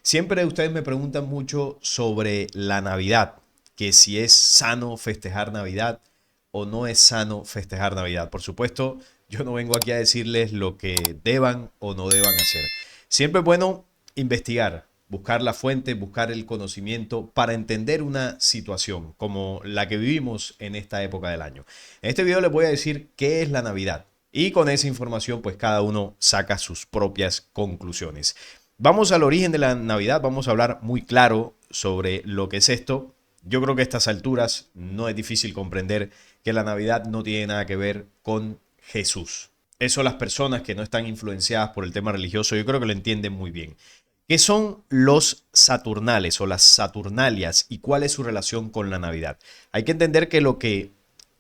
Siempre ustedes me preguntan mucho sobre la Navidad, que si es sano festejar Navidad o no es sano festejar Navidad. Por supuesto, yo no vengo aquí a decirles lo que deban o no deban hacer. Siempre es bueno investigar, buscar la fuente, buscar el conocimiento para entender una situación como la que vivimos en esta época del año. En este video les voy a decir qué es la Navidad y con esa información pues cada uno saca sus propias conclusiones. Vamos al origen de la Navidad, vamos a hablar muy claro sobre lo que es esto. Yo creo que a estas alturas no es difícil comprender que la Navidad no tiene nada que ver con Jesús. Eso las personas que no están influenciadas por el tema religioso, yo creo que lo entienden muy bien. ¿Qué son los Saturnales o las Saturnalias y cuál es su relación con la Navidad? Hay que entender que lo que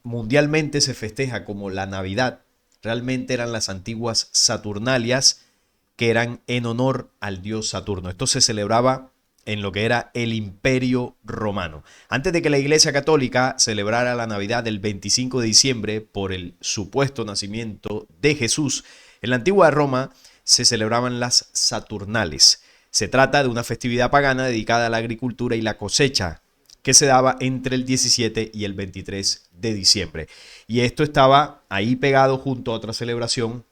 mundialmente se festeja como la Navidad realmente eran las antiguas Saturnalias que eran en honor al dios Saturno. Esto se celebraba en lo que era el Imperio Romano. Antes de que la Iglesia Católica celebrara la Navidad del 25 de diciembre por el supuesto nacimiento de Jesús, en la antigua Roma se celebraban las Saturnales. Se trata de una festividad pagana dedicada a la agricultura y la cosecha que se daba entre el 17 y el 23 de diciembre. Y esto estaba ahí pegado junto a otra celebración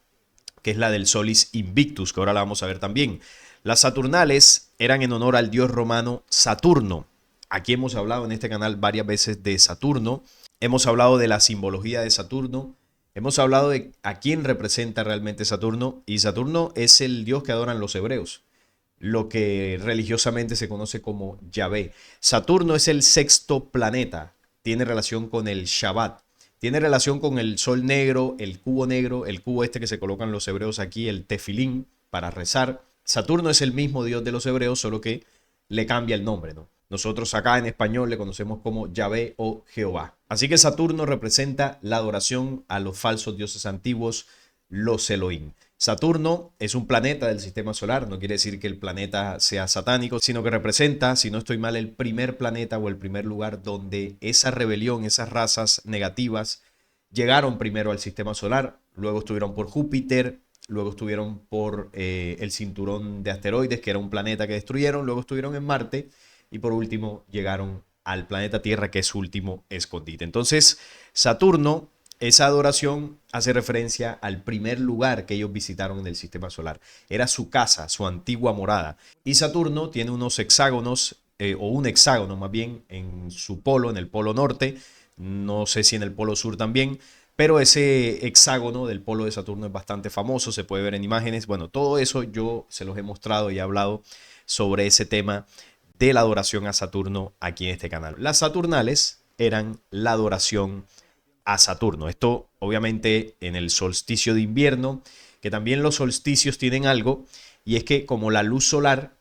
que es la del Solis Invictus, que ahora la vamos a ver también. Las Saturnales eran en honor al dios romano Saturno. Aquí hemos hablado en este canal varias veces de Saturno. Hemos hablado de la simbología de Saturno. Hemos hablado de a quién representa realmente Saturno. Y Saturno es el dios que adoran los hebreos, lo que religiosamente se conoce como Yahvé. Saturno es el sexto planeta. Tiene relación con el Shabbat. Tiene relación con el sol negro, el cubo este que se colocan los hebreos aquí, el tefilín, para rezar. Saturno es el mismo dios de los hebreos, solo que le cambia el nombre, ¿no? Nosotros acá en español le conocemos como Yahvé o Jehová. Así que Saturno representa la adoración a los falsos dioses antiguos, los Elohim. Saturno es un planeta del sistema solar, no quiere decir que el planeta sea satánico, sino que representa, si no estoy mal, el primer planeta o el primer lugar donde esa rebelión, esas razas negativas llegaron primero al sistema solar, luego estuvieron por Júpiter, luego estuvieron por el cinturón de asteroides, que era un planeta que destruyeron, luego estuvieron en Marte y por último llegaron al planeta Tierra, que es su último escondite. Entonces, Saturno, esa adoración hace referencia al primer lugar que ellos visitaron en el sistema solar. Era su casa, su antigua morada. Y Saturno tiene unos hexágonos, o un hexágono más bien, en su polo, en el polo norte. No sé si en el polo sur también. Pero ese hexágono del polo de Saturno es bastante famoso, se puede ver en imágenes. Bueno, todo eso yo se los he mostrado y he hablado sobre ese tema de la adoración a Saturno aquí en este canal. Las Saturnales eran la adoración a Saturno. Esto obviamente en el solsticio de invierno, que también los solsticios tienen algo, y es que como la luz solar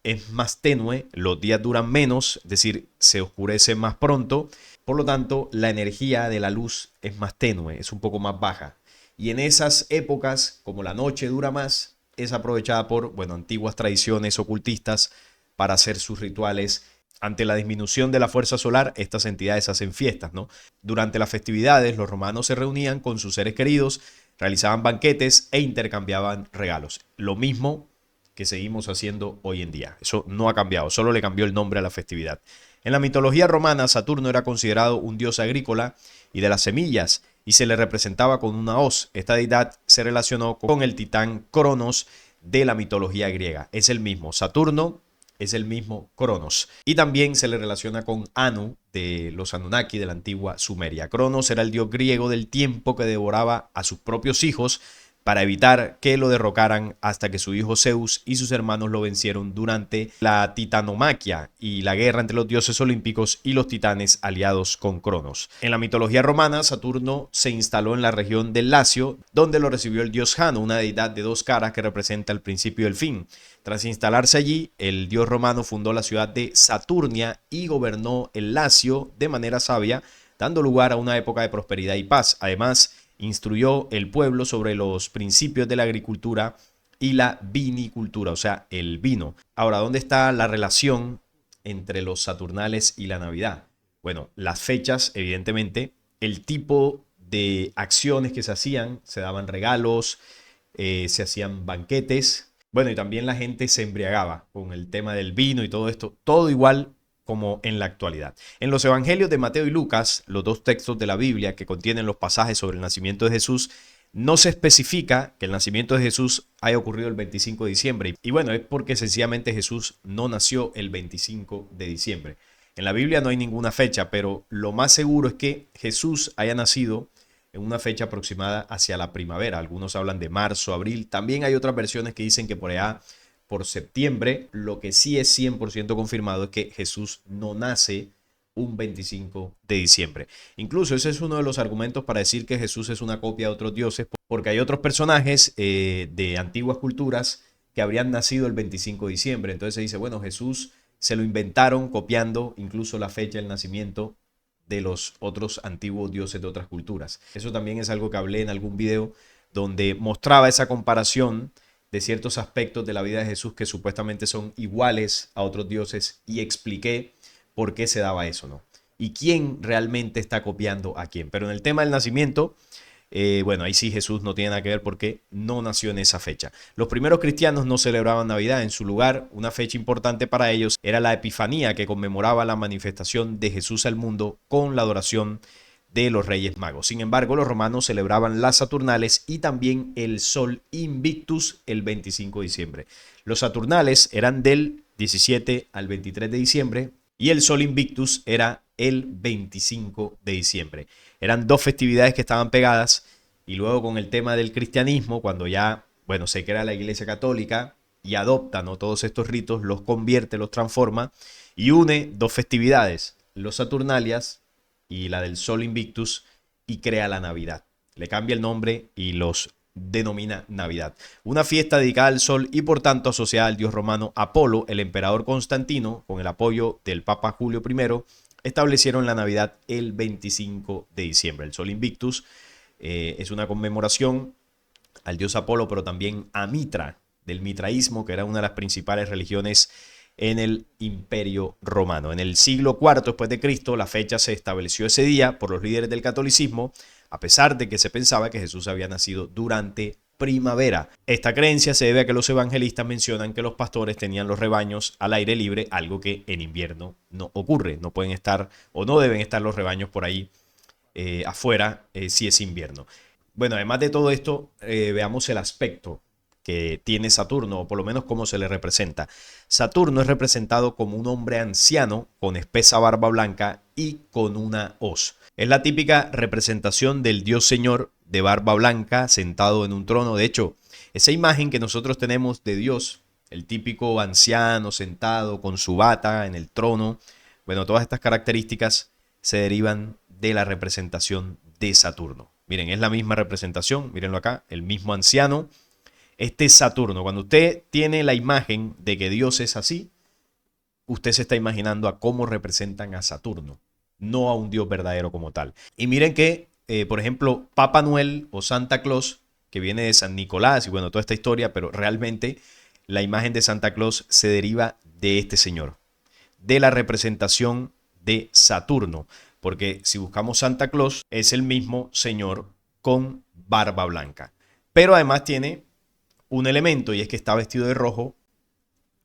es más tenue, los días duran menos, es decir, se oscurece más pronto, por lo tanto la energía de la luz es más tenue, es un poco más baja. Y en esas épocas, como la noche dura más, es aprovechada por, bueno, antiguas tradiciones ocultistas para hacer sus rituales. Ante la disminución de la fuerza solar, estas entidades hacen fiestas, ¿no? Durante las festividades, los romanos se reunían con sus seres queridos, realizaban banquetes e intercambiaban regalos. Lo mismo que seguimos haciendo hoy en día. Eso no ha cambiado, solo le cambió el nombre a la festividad. En la mitología romana, Saturno era considerado un dios agrícola y de las semillas, y se le representaba con una hoz. Esta deidad se relacionó con el titán Cronos de la mitología griega. Es el mismo. Saturno es el mismo Cronos. Y también se le relaciona con Anu de los Anunnaki de la antigua Sumeria. Cronos era el dios griego del tiempo que devoraba a sus propios hijos para evitar que lo derrocaran hasta que su hijo Zeus y sus hermanos lo vencieron durante la titanomaquia y la guerra entre los dioses olímpicos y los titanes aliados con Cronos. En la mitología romana, Saturno se instaló en la región del Lacio, donde lo recibió el dios Jano, una deidad de dos caras que representa el principio y el fin. Tras instalarse allí, el dios romano fundó la ciudad de Saturnia y gobernó el Lacio de manera sabia, dando lugar a una época de prosperidad y paz. Además, instruyó el pueblo sobre los principios de la agricultura y la vinicultura, o sea, el vino. Ahora, ¿dónde está la relación entre los Saturnales y la Navidad? Bueno, las fechas, evidentemente, el tipo de acciones que se hacían, se daban regalos, se hacían banquetes, Bueno, y también la gente se embriagaba con el tema del vino y todo esto, todo igual como en la actualidad. En los evangelios de Mateo y Lucas, los dos textos de la Biblia que contienen los pasajes sobre el nacimiento de Jesús, no se especifica que el nacimiento de Jesús haya ocurrido el 25 de diciembre. Y bueno, es porque sencillamente Jesús no nació el 25 de diciembre. En la Biblia no hay ninguna fecha, pero lo más seguro es que Jesús haya nacido en una fecha aproximada hacia la primavera. Algunos hablan de marzo, abril. También hay otras versiones que dicen que por allá, por septiembre. Lo que sí es 100% confirmado es que Jesús no nace un 25 de diciembre. Incluso ese es uno de los argumentos para decir que Jesús es una copia de otros dioses, porque hay otros personajes de antiguas culturas que habrían nacido el 25 de diciembre. Entonces se dice, bueno, Jesús se lo inventaron copiando incluso la fecha del nacimiento de los otros antiguos dioses de otras culturas. Eso también es algo que hablé en algún video donde mostraba esa comparación de ciertos aspectos de la vida de Jesús que supuestamente son iguales a otros dioses y expliqué por qué se daba eso, ¿no? Y quién realmente está copiando a quién. Pero en el tema del nacimiento, bueno, ahí sí Jesús no tiene nada que ver porque no nació en esa fecha. Los primeros cristianos no celebraban Navidad. En su lugar, una fecha importante para ellos era la Epifanía, que conmemoraba la manifestación de Jesús al mundo con la adoración de los Reyes Magos. Sin embargo, los romanos celebraban las Saturnales y también el Sol Invictus el 25 de diciembre. Los Saturnales eran del 17 al 23 de diciembre y el Sol Invictus era el 25 de diciembre. Eran dos festividades que estaban pegadas y luego con el tema del cristianismo, cuando ya, bueno, se crea la Iglesia Católica y adopta, ¿no?, todos estos ritos, los convierte, los transforma y une dos festividades, los Saturnalias y la del Sol Invictus, y crea la Navidad. Le cambia el nombre y los denomina Navidad. Una fiesta dedicada al sol y por tanto asociada al dios romano Apolo. El emperador Constantino, con el apoyo del Papa Julio I, establecieron la Navidad el 25 de diciembre. El Sol Invictus es una conmemoración al dios Apolo, pero también a Mitra, del mitraísmo, que era una de las principales religiones en el Imperio Romano. En el siglo IV después de Cristo, la fecha se estableció ese día por los líderes del catolicismo, a pesar de que se pensaba que Jesús había nacido durante primavera. Esta creencia se debe a que los evangelistas mencionan que los pastores tenían los rebaños al aire libre, algo que en invierno no ocurre. No pueden estar o no deben estar los rebaños por ahí afuera si es invierno. Bueno, además de todo esto, veamos el aspecto que tiene Saturno, o por lo menos cómo se le representa. Saturno es representado como un hombre anciano con espesa barba blanca y con una hoz. Es la típica representación del dios señor de barba blanca sentado en un trono. De hecho, esa imagen que nosotros tenemos de Dios, el típico anciano sentado con su bata en el trono, bueno, todas estas características se derivan de la representación de Saturno. Miren, es la misma representación, mírenlo acá, el mismo anciano. Este es Saturno. Cuando usted tiene la imagen de que Dios es así, usted se está imaginando a cómo representan a Saturno, no a un Dios verdadero como tal. Y miren que, por ejemplo, Papá Noel o Santa Claus, que viene de San Nicolás y bueno, toda esta historia, pero realmente la imagen de Santa Claus se deriva de este señor, de la representación de Saturno, porque si buscamos Santa Claus, es el mismo señor con barba blanca, pero además tiene un elemento y es que está vestido de rojo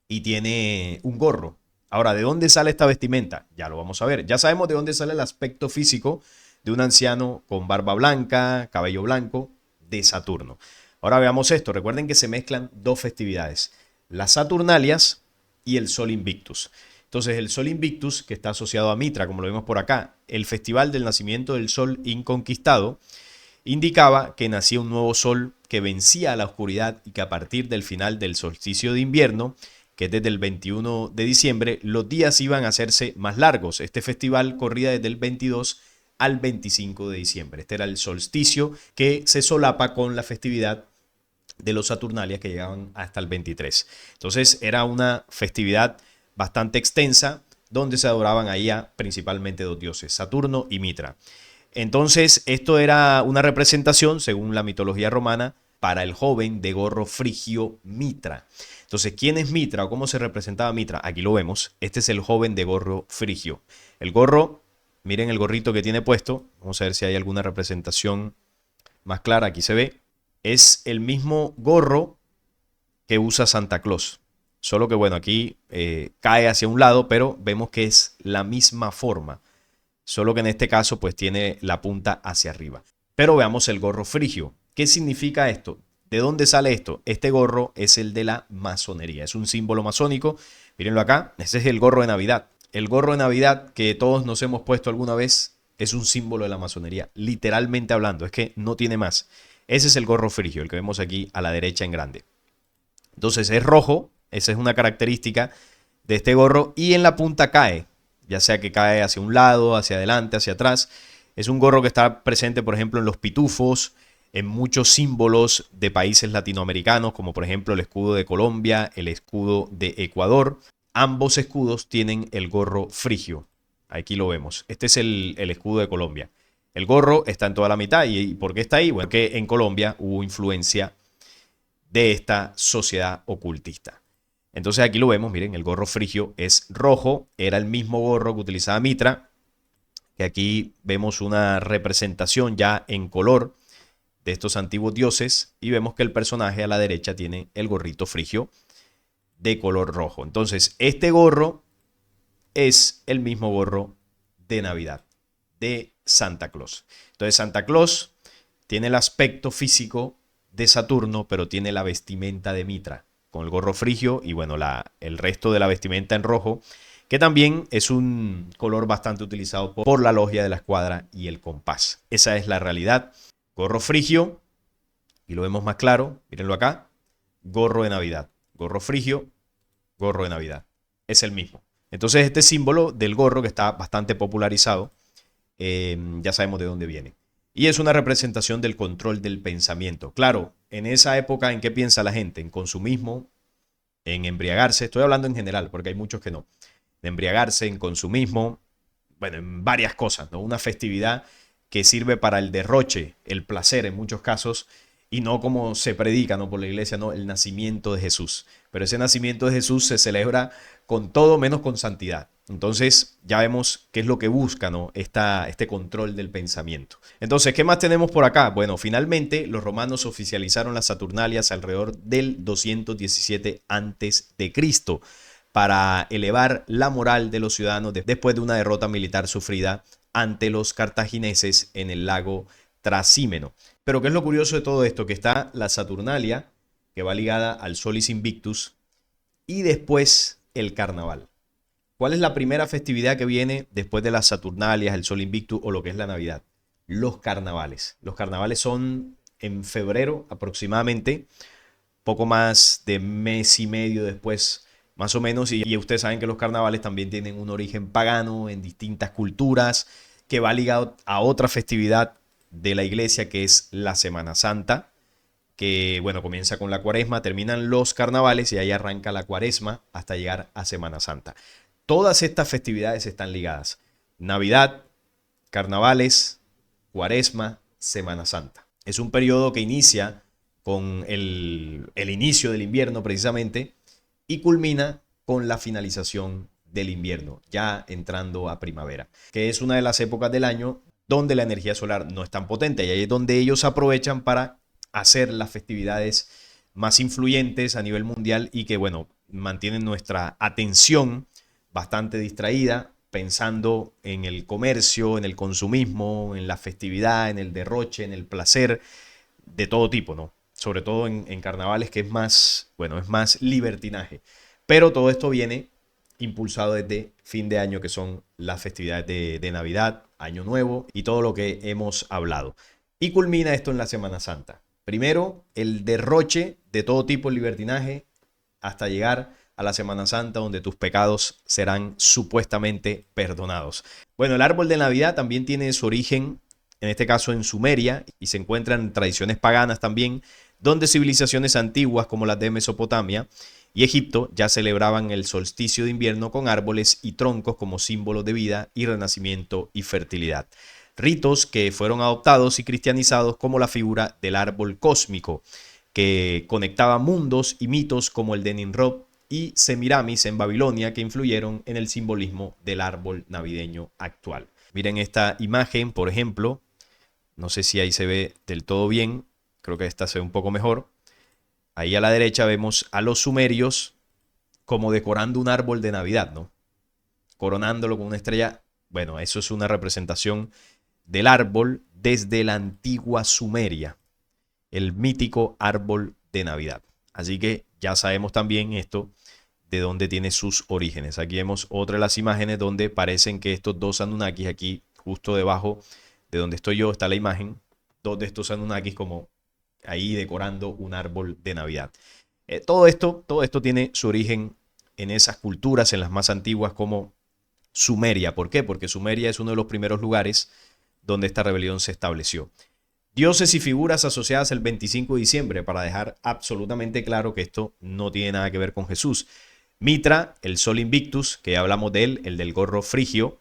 y tiene un gorro. Ahora, ¿de dónde sale esta vestimenta? Ya lo vamos a ver. Ya sabemos de dónde sale el aspecto físico de un anciano con barba blanca, cabello blanco, de Saturno. Ahora veamos esto. Recuerden que se mezclan dos festividades, las Saturnalias y el Sol Invictus. Entonces, el Sol Invictus, que está asociado a Mitra, como lo vemos por acá, el festival del nacimiento del Sol Inconquistado, indicaba que nacía un nuevo sol que vencía a la oscuridad y que a partir del final del solsticio de invierno, que es desde el 21 de diciembre, los días iban a hacerse más largos. Este festival corría desde el 22 al 25 de diciembre. Este era el solsticio que se solapa con la festividad de los Saturnalias que llegaban hasta el 23. Entonces era una festividad bastante extensa donde se adoraban ahí a principalmente dos dioses, Saturno y Mitra. Entonces, esto era una representación, según la mitología romana, para el joven de gorro frigio Mitra. Entonces, ¿quién es Mitra o cómo se representaba Mitra? Aquí lo vemos. Este es el joven de gorro frigio. El gorro, miren el gorrito que tiene puesto. Vamos a ver si hay alguna representación más clara. Aquí se ve. Es el mismo gorro que usa Santa Claus. Solo que bueno, aquí cae hacia un lado, pero vemos que es la misma forma. Solo que en este caso pues tiene la punta hacia arriba. Pero veamos el gorro frigio. ¿Qué significa esto? ¿De dónde sale esto? Este gorro es el de la masonería. Es un símbolo masónico. Mírenlo acá. Ese es el gorro de Navidad. El gorro de Navidad que todos nos hemos puesto alguna vez es un símbolo de la masonería. Literalmente hablando. Es que no tiene más. Ese es el gorro frigio, el que vemos aquí a la derecha en grande. Entonces es rojo. Esa es una característica de este gorro. Y en la punta cae. Ya sea que cae hacia un lado, hacia adelante, hacia atrás. Es un gorro que está presente, por ejemplo, en los pitufos, en muchos símbolos de países latinoamericanos, como por ejemplo el escudo de Colombia, el escudo de Ecuador. Ambos escudos tienen el gorro frigio. Aquí lo vemos. Este es el escudo de Colombia. El gorro está en toda la mitad. ¿Y por qué está ahí? Bueno, que en Colombia hubo influencia de esta sociedad ocultista. Entonces aquí lo vemos, miren, el gorro frigio es rojo, era el mismo gorro que utilizaba Mitra, que aquí vemos una representación ya en color de estos antiguos dioses y vemos que el personaje a la derecha tiene el gorrito frigio de color rojo. Entonces este gorro es el mismo gorro de Navidad, de Santa Claus. Entonces Santa Claus tiene el aspecto físico de Saturno, pero tiene la vestimenta de Mitra, con el gorro frigio y bueno, el resto de la vestimenta en rojo, que también es un color bastante utilizado por la logia de la escuadra y el compás. Esa es la realidad. Gorro frigio, y lo vemos más claro, mírenlo acá, gorro de Navidad. Gorro frigio, gorro de Navidad. Es el mismo. Entonces este símbolo del gorro que está bastante popularizado, ya sabemos de dónde viene. Y es una representación del control del pensamiento. Claro, en esa época, ¿en qué piensa la gente? En consumismo, en embriagarse. Estoy hablando en general, porque hay muchos que no. En embriagarse, en consumismo, bueno, en varias cosas, ¿no? Una festividad que sirve para el derroche, el placer en muchos casos, y no como se predica, ¿no? Por la iglesia, no, el nacimiento de Jesús. Pero ese nacimiento de Jesús se celebra con todo menos con santidad. Entonces ya vemos qué es lo que busca, ¿no? Este control del pensamiento. Entonces, ¿qué más tenemos por acá? Bueno, finalmente los romanos oficializaron las Saturnalias alrededor del 217 a.C. para elevar la moral de los ciudadanos después de una derrota militar sufrida ante los cartagineses en el lago Trasímeno. Pero ¿qué es lo curioso de todo esto? Que está la Saturnalia, que va ligada al Solis Invictus, y después el carnaval. ¿Cuál es la primera festividad que viene después de las Saturnalias, el Sol Invictus o lo que es la Navidad? Los carnavales. Los carnavales son en febrero aproximadamente, poco más de mes y medio después, más o menos. Y ustedes saben que los carnavales también tienen un origen pagano en distintas culturas, que va ligado a otra festividad de la iglesia que es la Semana Santa, que bueno, comienza con la cuaresma, terminan los carnavales y ahí arranca la cuaresma hasta llegar a Semana Santa. Todas estas festividades están ligadas. Navidad, carnavales, cuaresma, Semana Santa. Es un periodo que inicia con el inicio del invierno precisamente y culmina con la finalización del invierno, ya entrando a primavera, que es una de las épocas del año donde la energía solar no es tan potente y ahí es donde ellos aprovechan para hacer las festividades más influyentes a nivel mundial y que, bueno, mantienen nuestra atención bastante distraída, pensando en el comercio, en el consumismo, en la festividad, en el derroche, en el placer de todo tipo, ¿no? Sobre todo en carnavales que es más, bueno, es más libertinaje. Pero todo esto viene impulsado desde fin de año, que son las festividades de Navidad, Año Nuevo y todo lo que hemos hablado. Y culmina esto en la Semana Santa. Primero, el derroche de todo tipo de libertinaje hasta llegar a la Semana Santa, donde tus pecados serán supuestamente perdonados. Bueno, el árbol de Navidad también tiene su origen, en este caso en Sumeria, y se encuentran en tradiciones paganas también, donde civilizaciones antiguas como las de Mesopotamia y Egipto ya celebraban el solsticio de invierno con árboles y troncos como símbolos de vida y renacimiento y fertilidad. Ritos que fueron adoptados y cristianizados como la figura del árbol cósmico, que conectaba mundos y mitos como el de Nimrod y Semiramis en Babilonia, que influyeron en el simbolismo del árbol navideño actual. Miren esta imagen, por ejemplo, no sé si ahí se ve del todo bien, creo que esta se ve un poco mejor. Ahí a la derecha vemos a los sumerios como decorando un árbol de Navidad, ¿no? Coronándolo con una estrella. Bueno, eso es una representación del árbol desde la antigua Sumeria, el mítico árbol de Navidad. Así que ya sabemos también esto de dónde tiene sus orígenes. Aquí vemos otra de las imágenes donde parecen que estos dos Anunnakis, aquí justo debajo de donde estoy yo está la imagen, dos de estos Anunnakis como ahí decorando un árbol de Navidad. Todo esto tiene su origen en esas culturas, en las más antiguas como Sumeria. ¿Por qué? Porque Sumeria es uno de los primeros lugares donde esta rebelión se estableció. Dioses y figuras asociadas el 25 de diciembre, para dejar absolutamente claro que esto no tiene nada que ver con Jesús. Mitra, el sol invictus, que ya hablamos de él, el del gorro frigio,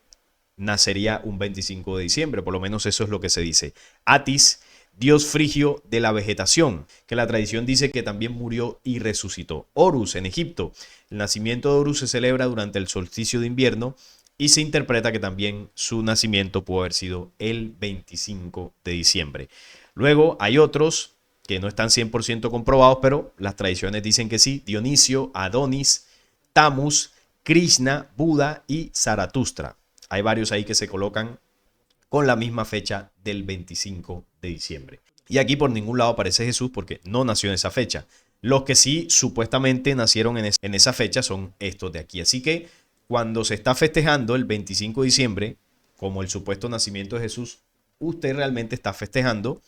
nacería un 25 de diciembre, por lo menos eso es lo que se dice. Atis, dios frigio de la vegetación, que la tradición dice que también murió y resucitó. Horus, en Egipto, el nacimiento de Horus se celebra durante el solsticio de invierno y se interpreta que también su nacimiento pudo haber sido el 25 de diciembre. Luego hay otros que no están 100% comprobados, pero las tradiciones dicen que sí. Dionisio, Adonis, Tamus, Krishna, Buda y Zaratustra. Hay varios ahí que se colocan con la misma fecha del 25 de diciembre. Y aquí por ningún lado aparece Jesús porque no nació en esa fecha. Los que sí supuestamente nacieron en esa fecha son estos de aquí. Así que cuando se está festejando el 25 de diciembre, como el supuesto nacimiento de Jesús, usted realmente está festejando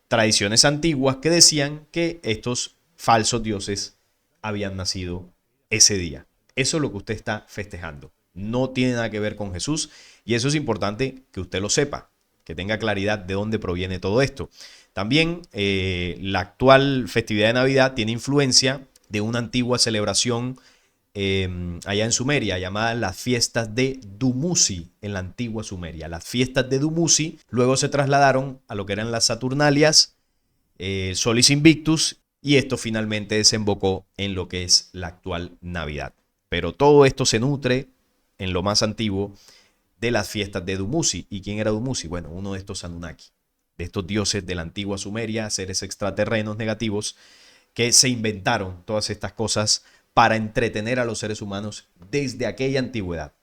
tradiciones antiguas que decían que estos falsos dioses habían nacido ese día. Eso es lo que usted está festejando. No tiene nada que ver con Jesús y eso es importante que usted lo sepa, que tenga claridad de dónde proviene todo esto. También la actual festividad de Navidad tiene influencia de una antigua celebración allá en Sumeria, llamada las fiestas de Dumuzi, en la antigua Sumeria. Las fiestas de Dumuzi luego se trasladaron a lo que eran las Saturnalias, Solis Invictus, y esto finalmente desembocó en lo que es la actual Navidad. Pero todo esto se nutre en lo más antiguo de las fiestas de Dumuzi. ¿Y quién era Dumuzi? Bueno, uno de estos Anunnaki, de estos dioses de la antigua Sumeria, seres extraterrenos negativos que se inventaron todas estas cosas para entretener a los seres humanos desde aquella antigüedad.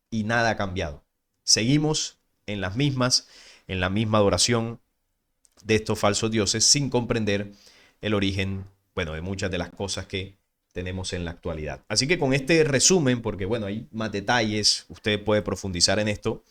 Y nada ha cambiado. Seguimos en la misma adoración de estos falsos dioses sin comprender el origen, bueno, de muchas de las cosas que tenemos en la actualidad. Así que con este resumen, porque bueno, hay más detalles, usted puede profundizar en esto,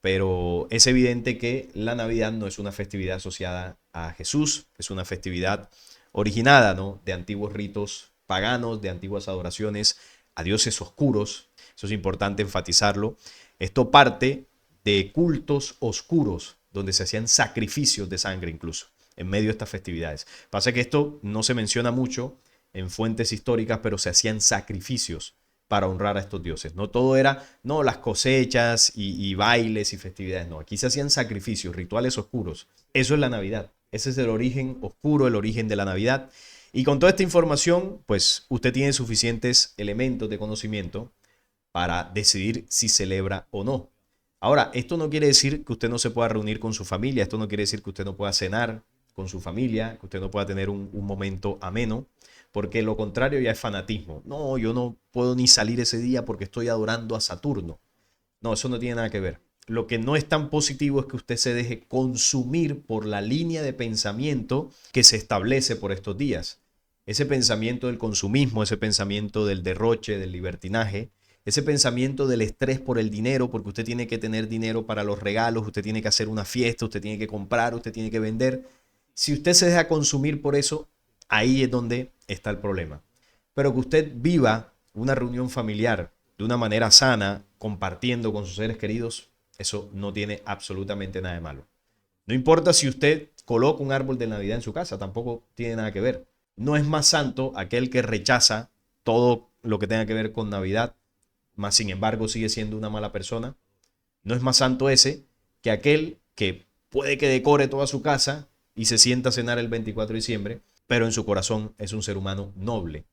pero es evidente que la Navidad no es una festividad asociada a Jesús, es una festividad originada, ¿no?, de antiguos ritos paganos, de antiguas adoraciones a dioses oscuros. Eso es importante enfatizarlo. Esto parte de cultos oscuros, donde se hacían sacrificios de sangre incluso, en medio de estas festividades. Pasa que esto no se menciona mucho en fuentes históricas, pero se hacían sacrificios para honrar a estos dioses. No todo era, no, las cosechas y bailes y festividades, no. Aquí se hacían sacrificios, rituales oscuros. Eso es la Navidad. Ese es el origen oscuro, el origen de la Navidad. Y con toda esta información, pues usted tiene suficientes elementos de conocimiento para decidir si celebra o no. Ahora, esto no quiere decir que usted no se pueda reunir con su familia, esto no quiere decir que usted no pueda cenar con su familia, que usted no pueda tener un momento ameno, porque lo contrario ya es fanatismo. No, yo no puedo ni salir ese día porque estoy adorando a Saturno. No, eso no tiene nada que ver. Lo que no es tan positivo es que usted se deje consumir por la línea de pensamiento que se establece por estos días. Ese pensamiento del consumismo, ese pensamiento del derroche, del libertinaje, ese pensamiento del estrés por el dinero, porque usted tiene que tener dinero para los regalos, usted tiene que hacer una fiesta, usted tiene que comprar, usted tiene que vender. Si usted se deja consumir por eso, ahí es donde está el problema. Pero que usted viva una reunión familiar de una manera sana, compartiendo con sus seres queridos, eso no tiene absolutamente nada de malo. No importa si usted coloca un árbol de Navidad en su casa, tampoco tiene nada que ver. No es más santo aquel que rechaza todo lo que tenga que ver con Navidad, mas sin embargo sigue siendo una mala persona. No es más santo ese que aquel que puede que decore toda su casa y se sienta a cenar el 24 de diciembre, pero en su corazón es un ser humano noble,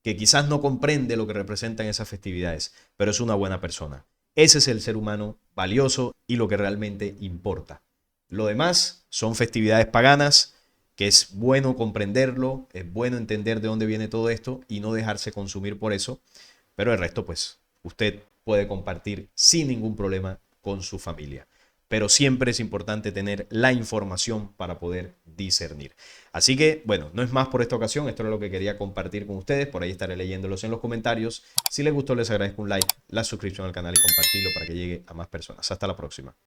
que quizás no comprende lo que representan esas festividades, pero es una buena persona. Ese es el ser humano valioso y lo que realmente importa. Lo demás son festividades paganas que es bueno comprenderlo, es bueno entender de dónde viene todo esto y no dejarse consumir por eso, pero el resto pues usted puede compartir sin ningún problema con su familia. Pero siempre es importante tener la información para poder discernir. Así que, bueno, no es más por esta ocasión. Esto era lo que quería compartir con ustedes. Por ahí estaré leyéndolos en los comentarios. Si les gustó, les agradezco un like, la suscripción al canal y compartirlo para que llegue a más personas. Hasta la próxima.